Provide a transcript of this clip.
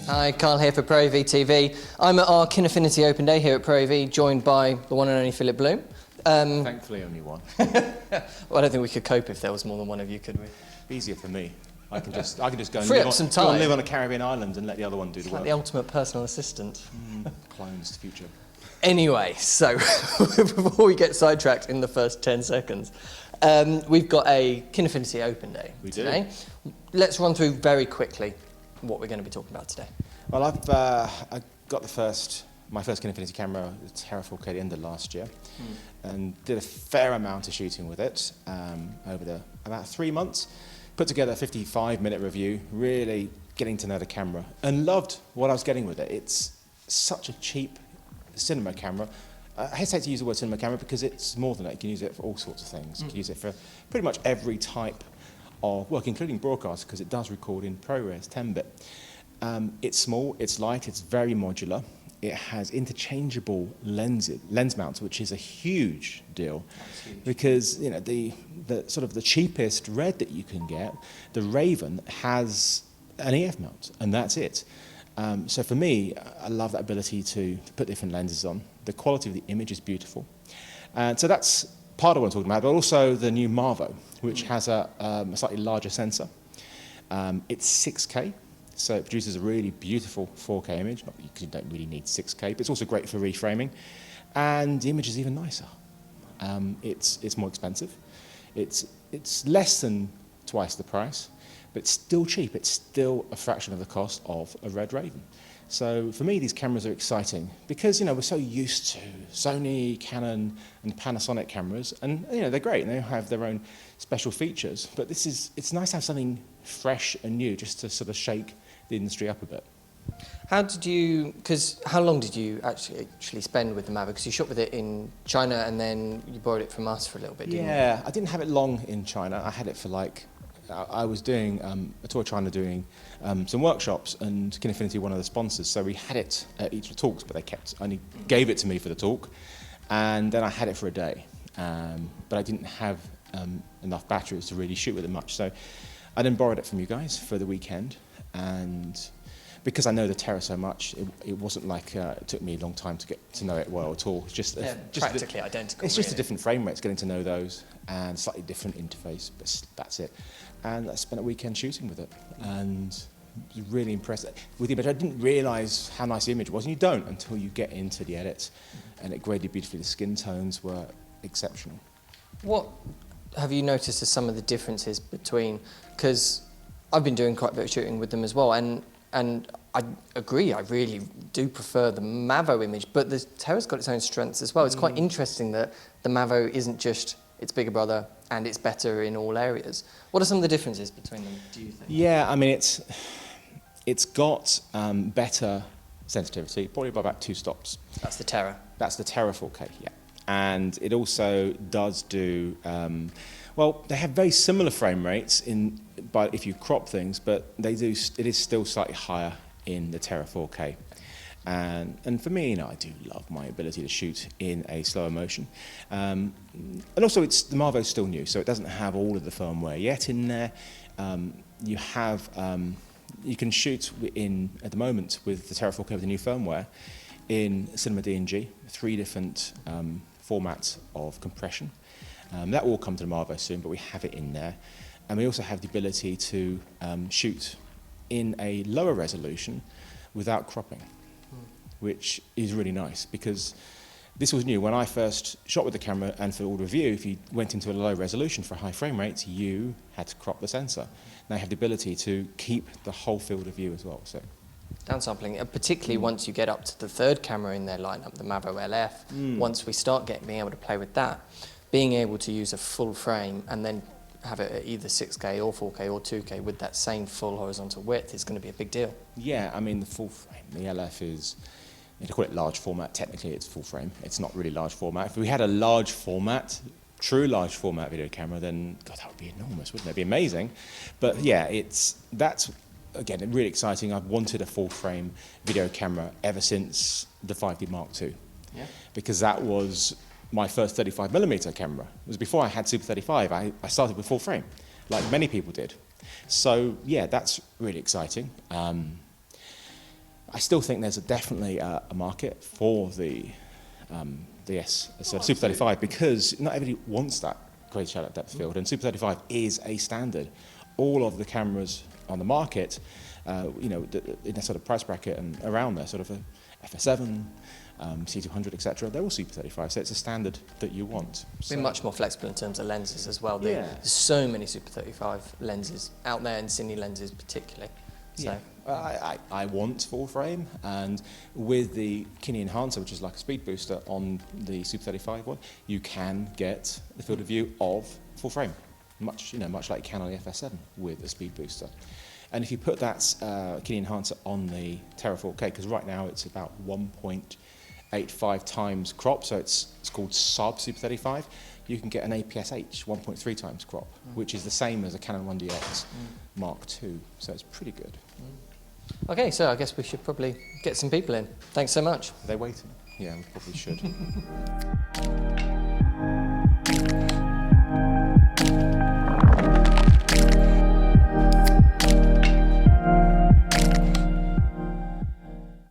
Hi, Carl here for Pro AV TV. I'm at our Kinefinity Open Day here at Pro AV, joined by the one and only Philip Bloom. Thankfully only one. Well, I don't think we could cope if there was more than one of you, could we? Easier for me. I can just go and Free up some time. live on a Caribbean island and let the other one do the It's work. like the ultimate personal assistant. Clones future. Anyway, so before we get sidetracked in the first 10 seconds, we've got a Kinefinity Open Day today. Let's run through very quickly what we're going to be talking about today. Well, I got my first Kinefinity camera, the Terra 4K, at the end of last year, and did a fair amount of shooting with it over about 3 months. Put together a 55-minute review, really getting to know the camera, and loved what I was getting with it. It's such a cheap cinema camera. I hesitate to use the word cinema camera because it's more than that. You can use it for all sorts of things. You can use it for pretty much every type of work, including broadcast, because it does record in ProRes 10-bit. It's small, it's light, it's very modular. It has interchangeable lens mounts, which is a huge deal, because you know the sort of the cheapest red that you can get, the Raven, has an EF mount, and that's it. So for me, I love that ability to put different lenses on. The quality of the image is beautiful, and so that's part of what I'm talking about. But also the new Mavo, which has a slightly larger sensor. It's 6K. So it produces a really beautiful 4K image. Not that you don't really need 6K, but it's also great for reframing. And the image is even nicer. It's more expensive. It's less than twice the price, but it's still cheap. It's still a fraction of the cost of a Red Raven. So for me, these cameras are exciting because we're so used to Sony, Canon, and Panasonic cameras, and they're great and they have their own special features. But it's nice to have something fresh and new, just to sort of shake the industry up a bit. How long did you actually spend with the Mavo? Because you shot with it in China and then you borrowed it from us for a little bit, didn't you? Yeah, I didn't have it long in China. I had it for I was doing a tour of China doing some workshops, and Kinefinity, one of the sponsors, so we had it at each of the talks, but they only gave it to me for the talk, and then I had it for a day, but I didn't have enough batteries to really shoot with it much, so I then borrowed it from you guys for the weekend, and because I know the Terra so much, it wasn't like it took me a long time to get to know it well at all. Just practically identical. It's just a different frame rates, getting to know those, and slightly different interface, but that's it. And I spent a weekend shooting with it, and was really impressed with the image. I didn't realise how nice the image was, and you don't until you get into the edits, and it graded beautifully. The skin tones were exceptional. What have you noticed as some of the differences between, because I've been doing quite a bit of shooting with them as well, and I agree, I really do prefer the Mavo image, but the Terra's got its own strengths as well. It's quite interesting that the Mavo isn't just its bigger brother and it's better in all areas. What are some of the differences between them, do you think? Yeah, I mean, it's got better sensitivity, probably by about 2 stops. That's the Terra? That's the Terra 4K, yeah. And it also does do, well, they have very similar frame rates if you crop things, but it is still slightly higher in the Terra 4K. And for me, I do love my ability to shoot in a slower motion. And also, the Mavo's still new, so it doesn't have all of the firmware yet in there. You can shoot at the moment with the Terra 4K with the new firmware in Cinema DNG, 3 different formats of compression. That will come to the Mavo soon, but we have it in there. And we also have the ability to shoot in a lower resolution without cropping, which is really nice because this was new. When I first shot with the camera and for all review, if you went into a low resolution for high frame rates, you had to crop the sensor. Now you have the ability to keep the whole field of view as well. So downsampling, particularly once you get up to the 3rd camera in their lineup, the Mavo LF, once we start being able to play with that, being able to use a full frame and then have it at either 6K or 4K or 2K with that same full horizontal width is going to be a big deal. Yeah, I mean the full frame, the LF is, you call it large format, technically it's full frame, it's not really large format. If we had a large format, true large format video camera, then God, that would be enormous, wouldn't it? It'd be amazing. But yeah, that's again really exciting. I've wanted a full frame video camera ever since the 5D Mark II, because that was my first 35mm camera. It was before I had Super 35. I started with full frame, like many people did. So yeah, that's really exciting. I still think there's definitely a market for the Super 35 because not everybody wants that great shadow depth field, and Super 35 is a standard. All of the cameras on the market, in a sort of price bracket and around there, sort of a FS7, C200, etc., they're all Super 35, so it's a standard that you want. We're much more flexible in terms of lenses as well. Yeah. There's so many Super 35 lenses out there, and cine lenses particularly. So. Yeah. I want full frame, and with the Kine Enhancer, which is like a speed booster on the Super 35 one, you can get the field of view of full frame, much like you can on the FS7 with a speed booster. And if you put that Kine Enhancer on the Terra 4K, because right now it's about 1.85 times crop, so it's called sub Super 35, you can get an APS-H 1.3 times crop, which is the same as a Canon 1DX Mark II, so it's pretty good. Okay, so I guess we should probably get some people in. Thanks so much. Are they waiting? Yeah, we probably should.